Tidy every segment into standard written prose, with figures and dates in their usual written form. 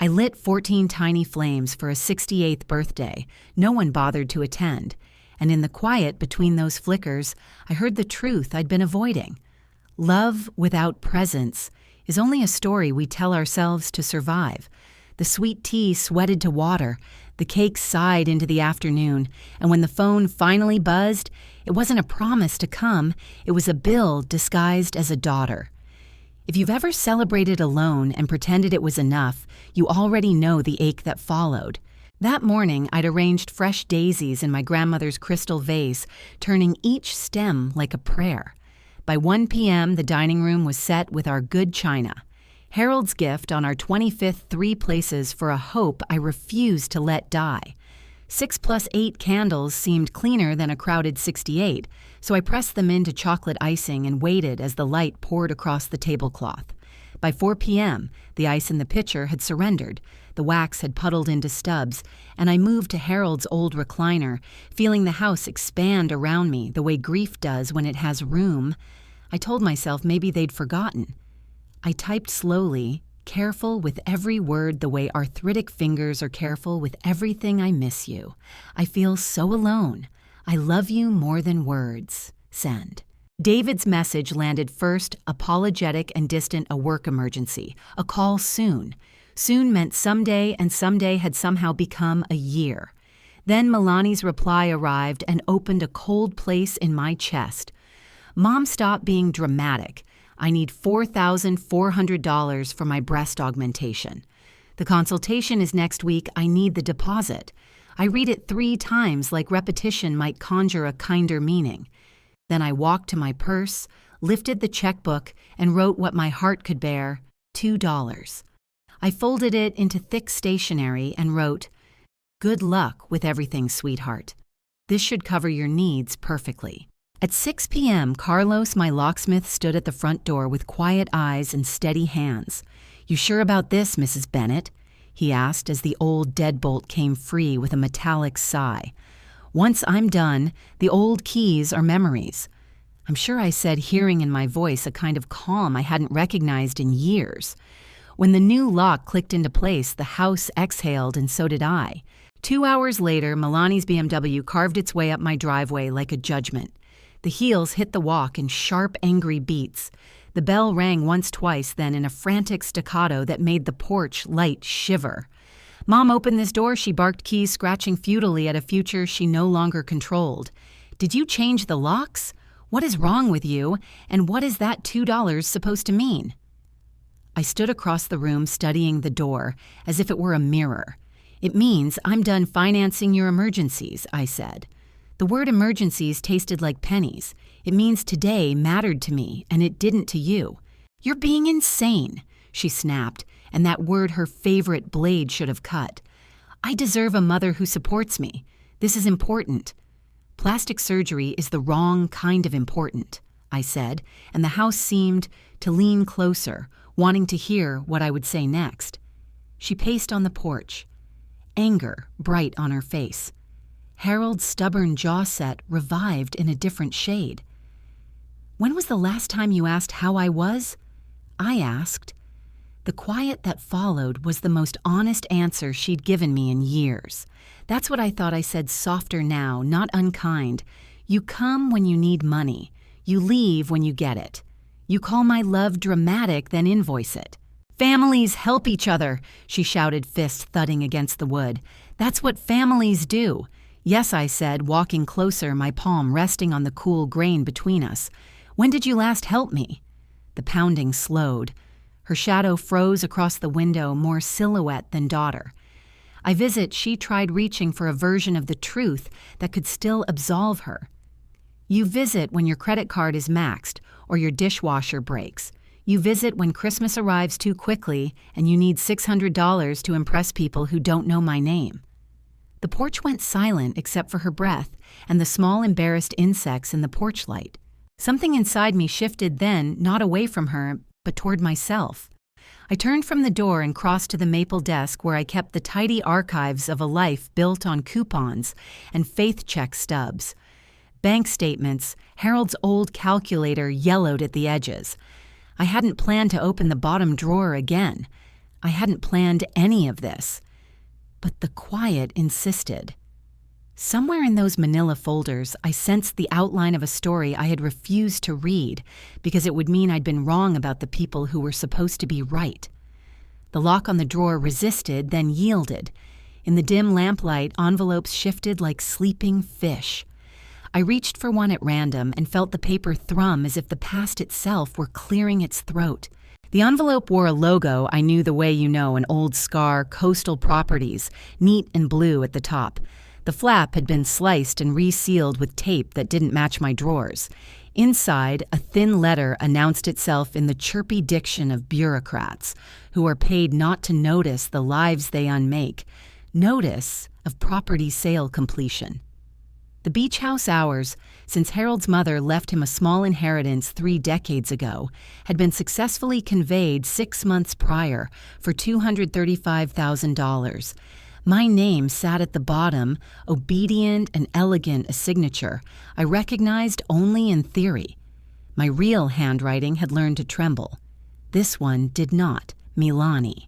I lit 14 tiny flames for a 68th birthday. No one bothered to attend. And in the quiet between those flickers, I heard the truth I'd been avoiding. Love without presence is only a story we tell ourselves to survive. The sweet tea sweated to water, the cake sighed into the afternoon, and when the phone finally buzzed, it wasn't a promise to come, it was a bill disguised as a daughter. If you've ever celebrated alone and pretended it was enough, you already know the ache that followed. That morning, I'd arranged fresh daisies in my grandmother's crystal vase, turning each stem like a prayer. By 1 p.m., the dining room was set with our good china. Harold's gift on our 25th 3 places for a hope I refused to let die. 6 plus 8 candles seemed cleaner than a crowded 68, so I pressed them into chocolate icing and waited as the light poured across the tablecloth. By 4 p.m., the ice in the pitcher had surrendered, the wax had puddled into stubs, and I moved to Harold's old recliner, feeling the house expand around me the way grief does when it has room. I told myself maybe they'd forgotten. I typed slowly, careful with every word the way arthritic fingers are careful with everything. I miss you. I feel so alone. I love you more than words. Send. David's message landed first, apologetic and distant, a work emergency, a call soon. Soon meant someday, and someday had somehow become a year. Then Milani's reply arrived and opened a cold place in my chest. Mom, stop being dramatic. I need $4,400 for my breast augmentation. The consultation is next week. I need the deposit. I read it 3 times like repetition might conjure a kinder meaning. Then I walked to my purse, lifted the checkbook, and wrote what my heart could bear, $2. I folded it into thick stationery and wrote, "Good luck with everything, sweetheart. This should cover your needs perfectly." At 6 p.m., Carlos, my locksmith, stood at the front door with quiet eyes and steady hands. "You sure about this, Mrs. Bennett?" he asked as the old deadbolt came free with a metallic sigh. "Once I'm done, the old keys are memories." I'm sure I said, hearing in my voice a kind of calm I hadn't recognized in years. When the new lock clicked into place, the house exhaled, and so did I. 2 hours later, Milani's BMW carved its way up my driveway like a judgment. The heels hit the walk in sharp, angry beats. The bell rang once, twice, then in a frantic staccato that made the porch light shiver. "Mom, open this door," she barked, keys scratching futilely at a future she no longer controlled. "Did you change the locks? What is wrong with you? And what is that $2 supposed to mean?" I stood across the room studying the door, as if it were a mirror. "It means I'm done financing your emergencies," I said. The word emergencies tasted like pennies. It means today mattered to me, and it didn't to you. "You're being insane," she snapped, and that word her favorite blade should have cut. "I deserve a mother who supports me. This is important." "Plastic surgery is the wrong kind of important," I said, and the house seemed to lean closer, wanting to hear what I would say next. She paced on the porch, anger bright on her face. Harold's stubborn jaw set revived in a different shade. "When was the last time you asked how I was?" I asked. The quiet that followed was the most honest answer she'd given me in years. That's what I thought I said, softer now, not unkind. "You come when you need money. You leave when you get it. You call my love dramatic, then invoice it." "Families help each other," she shouted, fist thudding against the wood. "That's what families do." "Yes," I said, walking closer, my palm resting on the cool grain between us. "When did you last help me?" The pounding slowed. Her shadow froze across the window, more silhouette than daughter. I visit, she tried reaching for a version of the truth that could still absolve her. "You visit when your credit card is maxed or your dishwasher breaks. You visit when Christmas arrives too quickly and you need $600 to impress people who don't know my name." The porch went silent except for her breath and the small embarrassed insects in the porch light. Something inside me shifted then, not away from her, but toward myself. I turned from the door and crossed to the maple desk where I kept the tidy archives of a life built on coupons and faith check stubs. Bank statements, Harold's old calculator yellowed at the edges. I hadn't planned to open the bottom drawer again. I hadn't planned any of this. But the quiet insisted. Somewhere in those manila folders, I sensed the outline of a story I had refused to read because it would mean I'd been wrong about the people who were supposed to be right. The lock on the drawer resisted, then yielded. In the dim lamplight, envelopes shifted like sleeping fish. I reached for one at random and felt the paper thrum as if the past itself were clearing its throat. The envelope wore a logo I knew the way you know an old scar, Coastal Properties, neat and blue at the top. The flap had been sliced and resealed with tape that didn't match my drawers. Inside, a thin letter announced itself in the chirpy diction of bureaucrats, who are paid not to notice the lives they unmake. Notice of property sale completion. The beach house hours, since Harold's mother left him a small inheritance 3 decades ago, had been successfully conveyed 6 months prior for $235,000. My name sat at the bottom, obedient and elegant a signature I recognized only in theory. My real handwriting had learned to tremble. This one did not, Milani.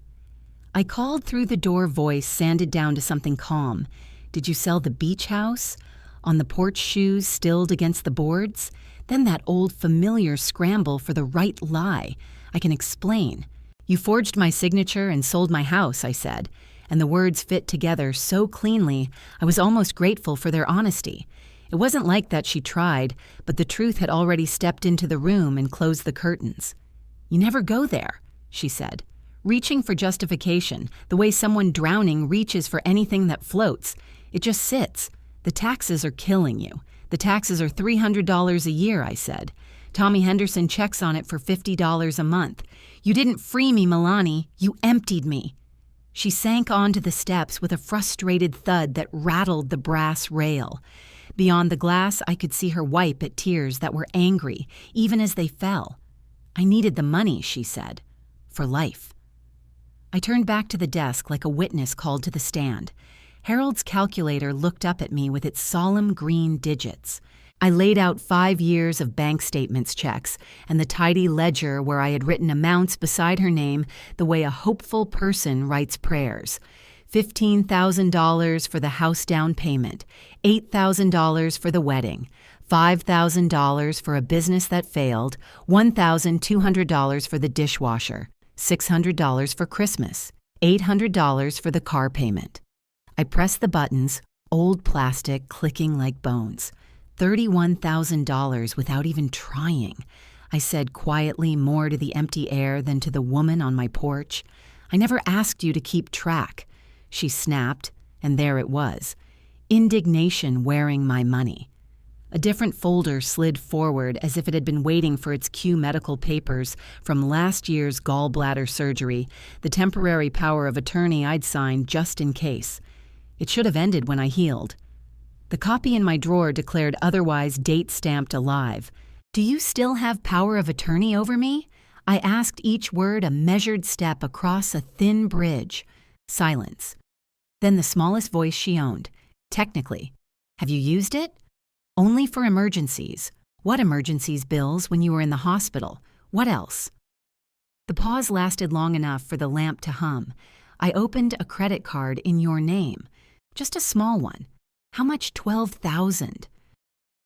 I called through the door voice sanded down to something calm. Did you sell the beach house? On the porch shoes stilled against the boards? Then that old familiar scramble for the right lie. I can explain. You forged my signature and sold my house, I said, and the words fit together so cleanly I was almost grateful for their honesty. It wasn't like that she tried, but the truth had already stepped into the room and closed the curtains. You never go there, she said, reaching for justification, the way someone drowning reaches for anything that floats. It just sits. The taxes are killing you. The taxes are $300 a year, I said. Tommy Henderson checks on it for $50 a month. You didn't free me, Milani. You emptied me. She sank onto the steps with a frustrated thud that rattled the brass rail. Beyond the glass, I could see her wipe at tears that were angry, even as they fell. I needed the money, she said, for life. I turned back to the desk like a witness called to the stand. Harold's calculator looked up at me with its solemn green digits. I laid out 5 years of bank statements checks and the tidy ledger where I had written amounts beside her name the way a hopeful person writes prayers. $15,000 for the house down payment, $8,000 for the wedding, $5,000 for a business that failed, $1,200 for the dishwasher, $600 for Christmas, $800 for the car payment. I pressed the buttons, old plastic clicking like bones. $31,000 without even trying. I said quietly, more to the empty air than to the woman on my porch. I never asked you to keep track. She snapped, and there it was. Indignation wearing my money. A different folder slid forward as if it had been waiting for its Q medical papers from last year's gallbladder surgery, the temporary power of attorney I'd signed just in case. It should have ended when I healed. The copy in my drawer declared otherwise date-stamped alive. Do you still have power of attorney over me? I asked, each word a measured step across a thin bridge. Silence. Then the smallest voice she owned. Technically. Have you used it? Only for emergencies. What emergencies, Bills, when you were in the hospital? What else? The pause lasted long enough for the lamp to hum. I opened a credit card in your name. Just a small one. How much? $12,000.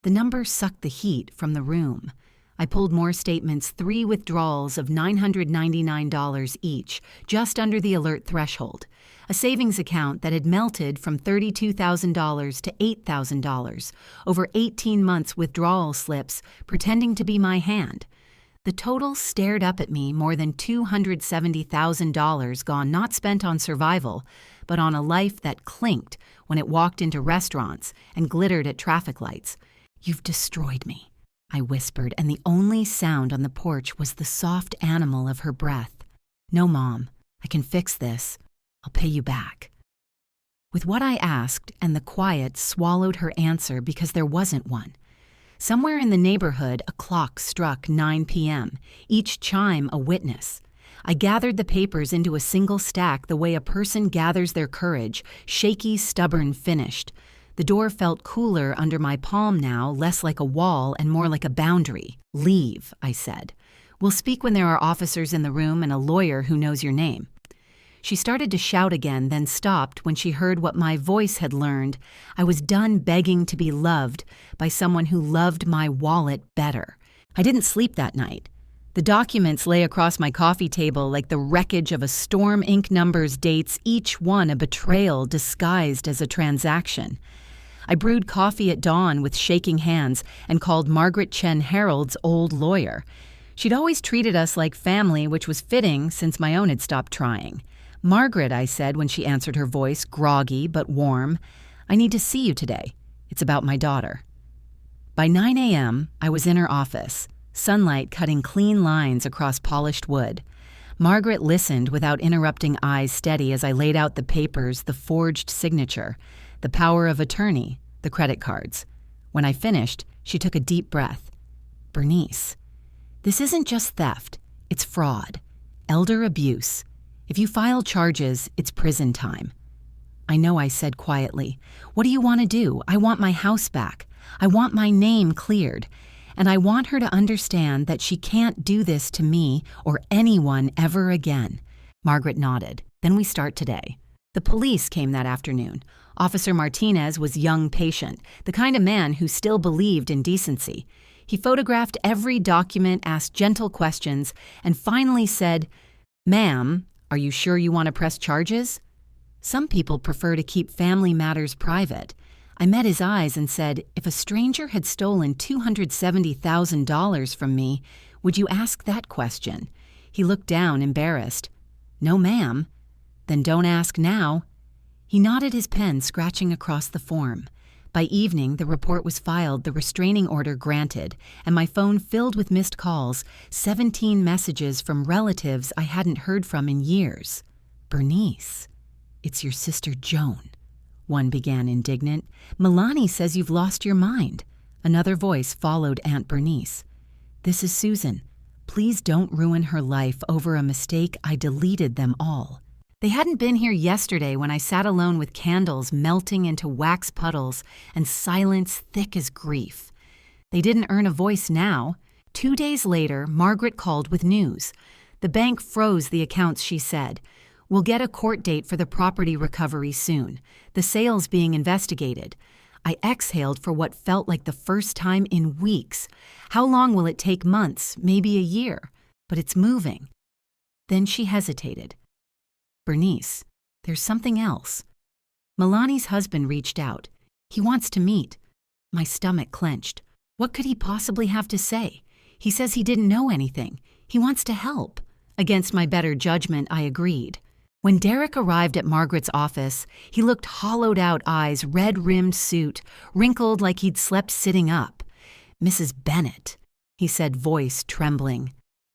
The number sucked the heat from the room. I pulled more statements, 3 withdrawals of $999 each, just under the alert threshold. A savings account that had melted from $32,000 to $8,000, over 18 months withdrawal slips pretending to be my hand. The total stared up at me, more than $270,000 gone not spent on survival, but on a life that clinked when it walked into restaurants and glittered at traffic lights. You've destroyed me, I whispered, and the only sound on the porch was the soft animal of her breath. No, Mom, I can fix this. I'll pay you back. With what I asked, and the quiet swallowed her answer because there wasn't one. Somewhere in the neighborhood, a clock struck 9 p.m., each chime a witness. I gathered the papers into a single stack the way a person gathers their courage, shaky, stubborn, finished. The door felt cooler under my palm now, less like a wall and more like a boundary. Leave, I said. We'll speak when there are officers in the room and a lawyer who knows your name. She started to shout again, then stopped when she heard what my voice had learned. I was done begging to be loved by someone who loved my wallet better. I didn't sleep that night. The documents lay across my coffee table like the wreckage of a storm, ink numbers, dates, each one a betrayal disguised as a transaction. I brewed coffee at dawn with shaking hands and called Margaret Chen Harold's old lawyer. She'd always treated us like family, which was fitting since my own had stopped trying. "Margaret," I said when she answered, her voice groggy but warm, "I need to see you today. It's about my daughter." By 9 a.m., I was in her office, sunlight cutting clean lines across polished wood. Margaret listened without interrupting, eyes steady as I laid out the papers, the forged signature, the power of attorney, the credit cards. When I finished, she took a deep breath. "Bernice, this isn't just theft, it's fraud, elder abuse. If you file charges, it's prison time." "I know," I said quietly. "What do you want to do? I want my house back. I want my name cleared. And I want her to understand that she can't do this to me or anyone ever again." Margaret nodded. "Then we start today." The police came that afternoon. Officer Martinez was young, patient, the kind of man who still believed in decency. He photographed every document, asked gentle questions, and finally said, "Ma'am, are you sure you want to press charges?" Some people prefer to keep family matters private. I met his eyes and said, "If a stranger had stolen $270,000 from me, would you ask that question?" He looked down, embarrassed. "No, ma'am." "Then don't ask now." He nodded his pen, scratching across the form. By evening, the report was filed, the restraining order granted, and my phone filled with missed calls, 17 messages from relatives I hadn't heard from in years. "Bernice, it's your sister Joan," one began, indignant. "Milani says you've lost your mind." Another voice followed Aunt Bernice. "This is Susan. Please don't ruin her life over a mistake. I deleted them all." They hadn't been here yesterday when I sat alone with candles melting into wax puddles and silence thick as grief. They didn't earn a voice now. 2 days later, Margaret called with news. The bank froze the accounts, she said. "We'll get a court date for the property recovery soon. The sale's being investigated." I exhaled for what felt like the first time in weeks. How long will it take? Months, maybe a year. But it's moving. Then she hesitated. "Bernice, there's something else." Milani's husband reached out. "He wants to meet." My stomach clenched. What could he possibly have to say? He says he didn't know anything. He wants to help. Against my better judgment, I agreed. When Derek arrived at Margaret's office, he looked hollowed-out eyes, red-rimmed suit, wrinkled like he'd slept sitting up. "Mrs. Bennett," he said, voice trembling.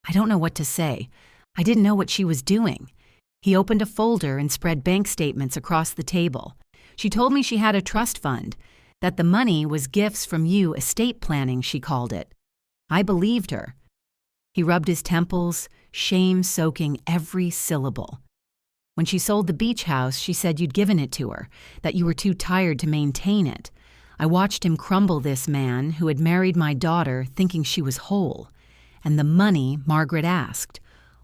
I don't know what to say. I didn't know what she was doing. He opened a folder and spread bank statements across the table. She told me she had a trust fund, that the money was gifts from you, estate planning, she called it. I believed her. He rubbed his temples, shame soaking every syllable. When she sold the beach house, she said you'd given it to her, that you were too tired to maintain it. I watched him crumble, this man who had married my daughter thinking she was whole. And the money Margaret asked.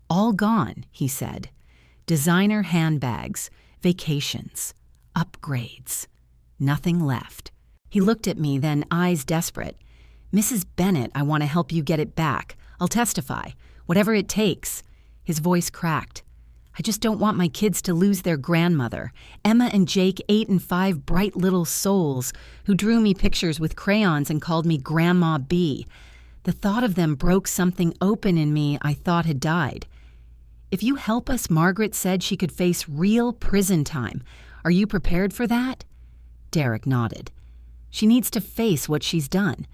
All gone, he said. Designer handbags, vacations, upgrades. Nothing left. He looked at me, then, eyes desperate. "Mrs. Bennett, I want to help you get it back. I'll testify. Whatever it takes." His voice cracked. "I just don't want my kids to lose their grandmother. Emma and Jake, 8 and 5 bright little souls, who drew me pictures with crayons and called me Grandma B. The thought of them broke something open in me I thought had died. If you help us, Margaret said she could face real prison time. Are you prepared for that?" Derek nodded. "She needs to face what she's done.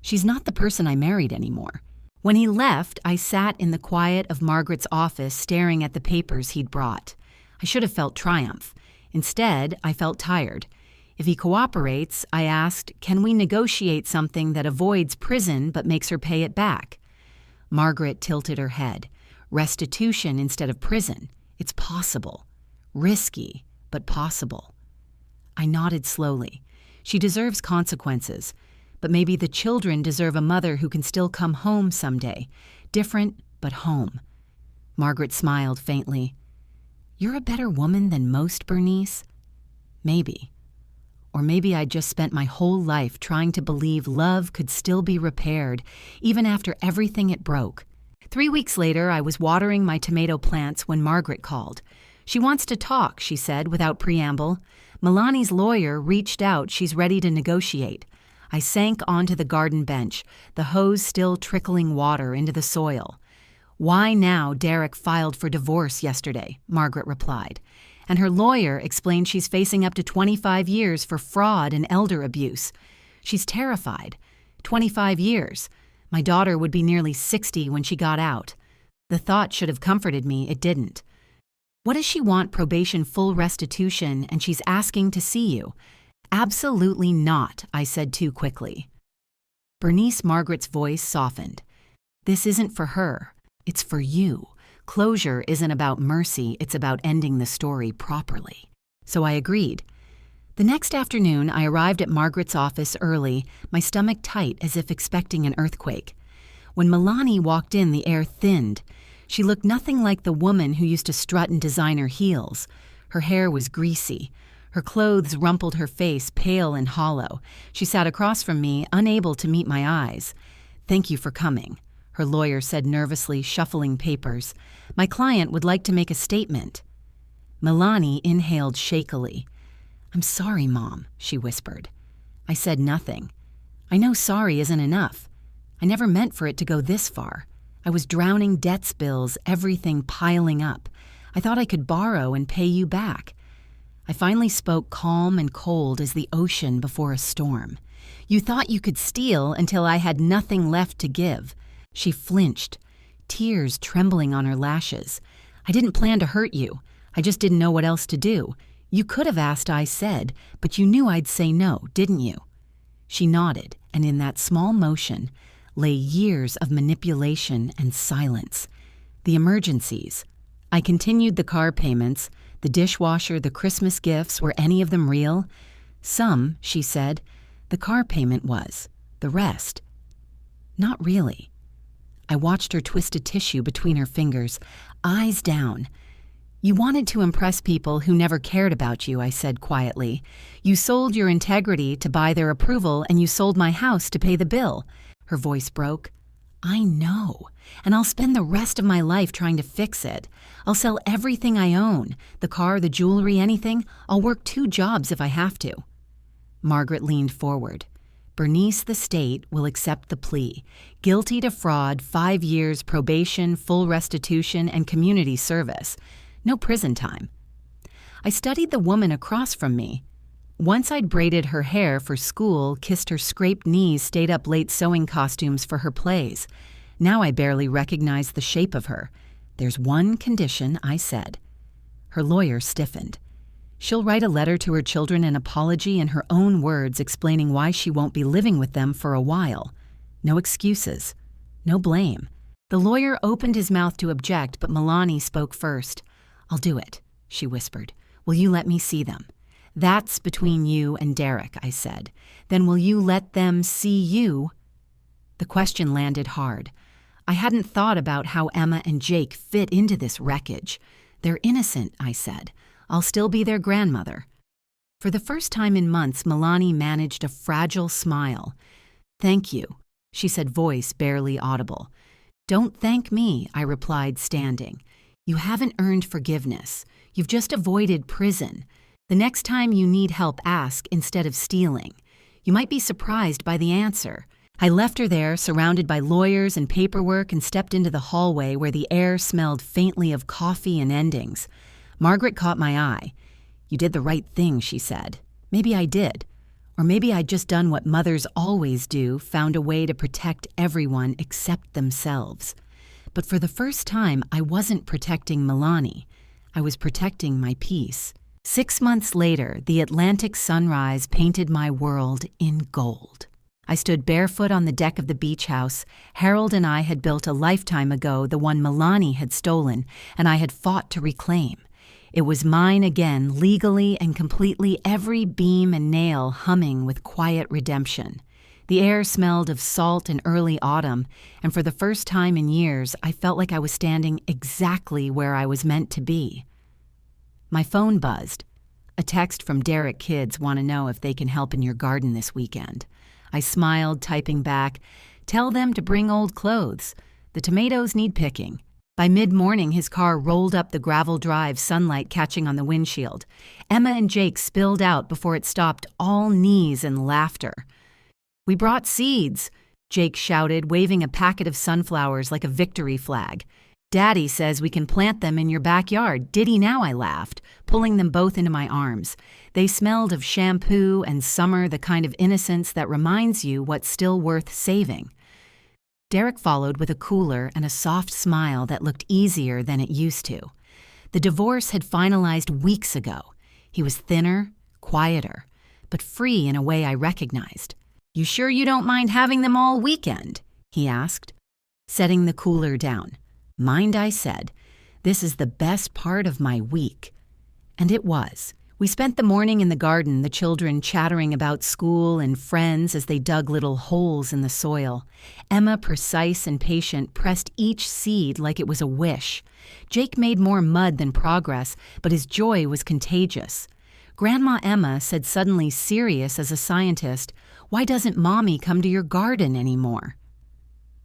She's not the person I married anymore." When he left, I sat in the quiet of Margaret's office staring at the papers he'd brought. I should have felt triumph. Instead, I felt tired. If he cooperates, I asked, can we negotiate something that avoids prison but makes her pay it back? Margaret tilted her head. Restitution instead of prison. It's possible. Risky, but possible. I nodded slowly. She deserves consequences. But maybe the children deserve a mother who can still come home someday. Different, but home. Margaret smiled faintly. "You're a better woman than most, Bernice?" Maybe. Or maybe I'd just spent my whole life trying to believe love could still be repaired, even after everything it broke. 3 weeks later, I was watering my tomato plants when Margaret called. "She wants to talk," she said without preamble. "Milani's lawyer reached out. She's ready to negotiate." I sank onto the garden bench, the hose still trickling water into the soil. "Why now Derek filed for divorce yesterday," Margaret replied. And her lawyer explained she's facing up to 25 years for fraud and elder abuse. She's terrified. 25 years. My daughter would be nearly 60 when she got out. The thought should have comforted me, it didn't. "What does she want? Probation, full restitution, and she's asking to see you?" "Absolutely not," I said too quickly. Bernice Margaret's voice softened. "This isn't for her. It's for you. Closure isn't about mercy, it's about ending the story properly." So I agreed. The next afternoon, I arrived at Margaret's office early, my stomach tight as if expecting an earthquake. When Milani walked in, the air thinned. She looked nothing like the woman who used to strut in designer heels. Her hair was greasy. Her clothes rumpled her face, pale and hollow. She sat across from me, unable to meet my eyes. "Thank you for coming," her lawyer said nervously, shuffling papers. "My client would like to make a statement." Milani inhaled shakily. "I'm sorry, Mom," she whispered. I said nothing. I know sorry isn't enough. I never meant for it to go this far. I was drowning debts bills, everything piling up. I thought I could borrow and pay you back. I finally spoke calm and cold as the ocean before a storm. "You thought you could steal until I had nothing left to give." She flinched, tears trembling on her lashes. "I didn't plan to hurt you. I just didn't know what else to do. You could have asked, I said, but you knew I'd say no, didn't you?" She nodded, and in that small motion lay years of manipulation and silence. The emergencies. I continued the car payments, the dishwasher, the Christmas gifts. Were any of them real? "Some," she said. "The car payment was. The rest." "Not really." I watched her twist a tissue between her fingers, eyes down. "You wanted to impress people who never cared about you," I said quietly. "You sold your integrity to buy their approval, and you sold my house to pay the bill." Her voice broke. "I know, and I'll spend the rest of my life trying to fix it. I'll sell everything I own, the car, the jewelry, anything. I'll work 2 jobs if I have to." Margaret leaned forward. "Bernice, the state will accept the plea. Guilty to fraud, 5 years probation, full restitution, and community service. No prison time." I studied the woman across from me. Once I'd braided her hair for school, kissed her scraped knees, stayed up late sewing costumes for her plays. Now I barely recognized the shape of her. "There's one condition," I said. Her lawyer stiffened. "She'll write a letter to her children, an apology in her own words, explaining why she won't be living with them for a while. No excuses. No blame." The lawyer opened his mouth to object, but Milani spoke first. "I'll do it," she whispered. "Will you let me see them?" "That's between you and Derek," I said. "Then will you let them see you?" The question landed hard. I hadn't thought about how Emma and Jake fit into this wreckage. "They're innocent," I said. "I'll still be their grandmother." For the first time in months, Milani managed a fragile smile. "Thank you," she said, voice barely audible. "Don't thank me," I replied, standing. "You haven't earned forgiveness. You've just avoided prison. The next time you need help, ask instead of stealing. You might be surprised by the answer." I left her there, surrounded by lawyers and paperwork, and stepped into the hallway where the air smelled faintly of coffee and endings. Margaret caught my eye. "You did the right thing," she said. Maybe I did. Or maybe I'd just done what mothers always do, found a way to protect everyone except themselves. But for the first time, I wasn't protecting Milani. I was protecting my peace. 6 months later, the Atlantic sunrise painted my world in gold. I stood barefoot on the deck of the beach house. Harold and I had built a lifetime ago, the one Milani had stolen, and I had fought to reclaim. It was mine again, legally and completely, every beam and nail humming with quiet redemption. The air smelled of salt and early autumn, and for the first time in years, I felt like I was standing exactly where I was meant to be. My phone buzzed. A text from Derek. Kids want to know if they can help in your garden this weekend. I smiled, typing back, "Tell them to bring old clothes. The tomatoes need picking." By mid-morning, his car rolled up the gravel drive, sunlight catching on the windshield. Emma and Jake spilled out before it stopped, all knees and laughter. "We brought seeds," Jake shouted, waving a packet of sunflowers like a victory flag. "Daddy says we can plant them in your backyard. Did he now?" I laughed, pulling them both into my arms. They smelled of shampoo and summer, the kind of innocence that reminds you what's still worth saving. Derek followed with a cooler and a soft smile that looked easier than it used to. The divorce had finalized weeks ago. He was thinner, quieter, but free in a way I recognized. "You sure you don't mind having them all weekend?" he asked, setting the cooler down. "Mind," I said. "This is the best part of my week." And it was. We spent the morning in the garden, the children chattering about school and friends as they dug little holes in the soil. Emma, precise and patient, pressed each seed like it was a wish. Jake made more mud than progress, but his joy was contagious. Grandma Emma said, suddenly serious as a scientist, "Why doesn't Mommy come to your garden anymore?"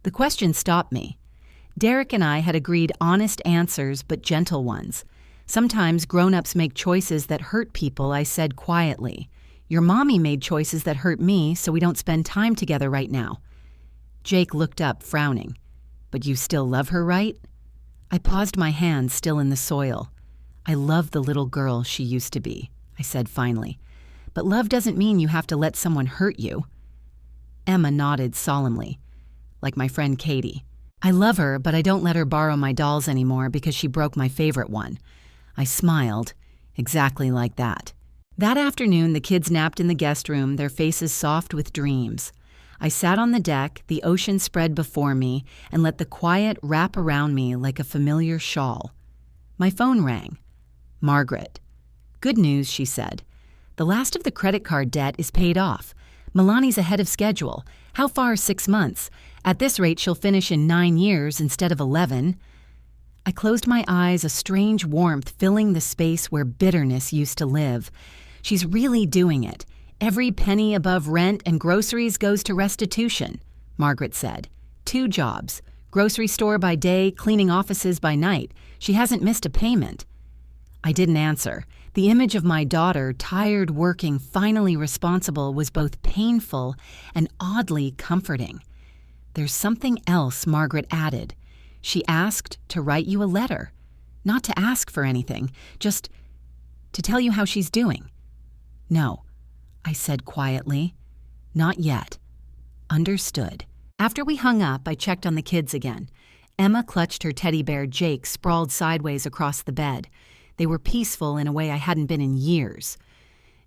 The question stopped me. Derek and I had agreed honest answers, but gentle ones. "Sometimes grown-ups make choices that hurt people," I said quietly. "Your mommy made choices that hurt me, so we don't spend time together right now." Jake looked up, frowning. "But you still love her, right?" I paused, my hand still in the soil. "I love the little girl she used to be," I said finally. "But love doesn't mean you have to let someone hurt you." Emma nodded solemnly, like my friend Katie. "I love her, but I don't let her borrow my dolls anymore because she broke my favorite one." I smiled, exactly like that. That afternoon, the kids napped in the guest room, their faces soft with dreams. I sat on the deck, the ocean spread before me, and let the quiet wrap around me like a familiar shawl. My phone rang. Margaret. "Good news," she said. "The last of the credit card debt is paid off. Milani's ahead of schedule. How far? 6 months. At this rate, she'll finish in 9 years instead of 11. I closed my eyes, a strange warmth filling the space where bitterness used to live. "She's really doing it. Every penny above rent and groceries goes to restitution," Margaret said. 2 jobs. Grocery store by day, cleaning offices by night. She hasn't missed a payment." I didn't answer. The image of my daughter, tired working, finally responsible, was both painful and oddly comforting. "There's something else," Margaret added. "She asked to write you a letter. Not to ask for anything, just to tell you how she's doing." "No," I said quietly. "Not yet." "Understood." After we hung up, I checked on the kids again. Emma clutched her teddy bear, Jake, sprawled sideways across the bed. They were peaceful in a way I hadn't been in years.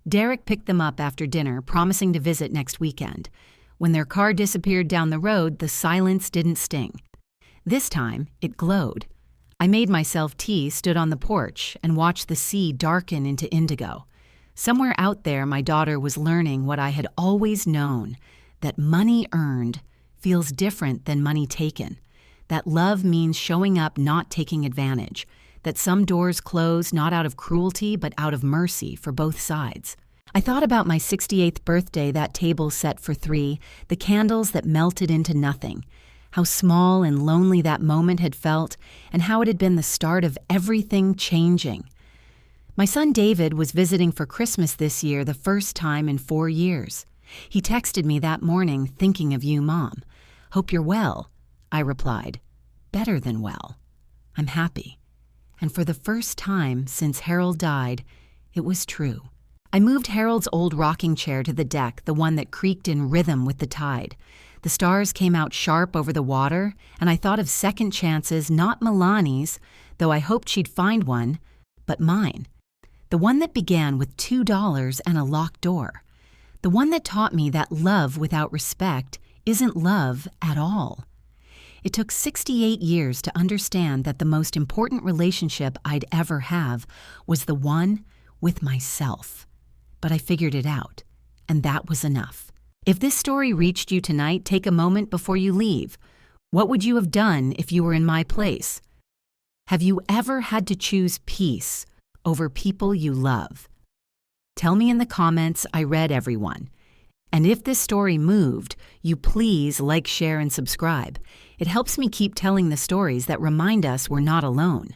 Derek picked them up after dinner, promising to visit next weekend. When their car disappeared down the road, the silence didn't sting. This time, it glowed. I made myself tea, stood on the porch, and watched the sea darken into indigo. Somewhere out there, my daughter was learning what I had always known, that money earned feels different than money taken, that love means showing up, not taking advantage, that some doors close not out of cruelty but out of mercy for both sides. I thought about my 68th birthday, that table set for 3, the candles that melted into nothing, how small and lonely that moment had felt, and how it had been the start of everything changing. My son David was visiting for Christmas this year, the first time in 4 years. He texted me that morning, "Thinking of you, Mom. Hope you're well." I replied, "Better than well. I'm happy." And for the first time since Harold died, it was true. I moved Harold's old rocking chair to the deck, the one that creaked in rhythm with the tide. The stars came out sharp over the water, and I thought of second chances, not Milani's, though I hoped she'd find one, but mine. The one that began with $2 and a locked door. The one that taught me that love without respect isn't love at all. It took 68 years to understand that the most important relationship I'd ever have was the one with myself. But I figured it out, and that was enough. If this story reached you tonight, take a moment before you leave. What would you have done if you were in my place? Have you ever had to choose peace over people you love. Tell me in the comments I read everyone. And if this story moved, you please like, share, and subscribe. It helps me keep telling the stories that remind us we're not alone.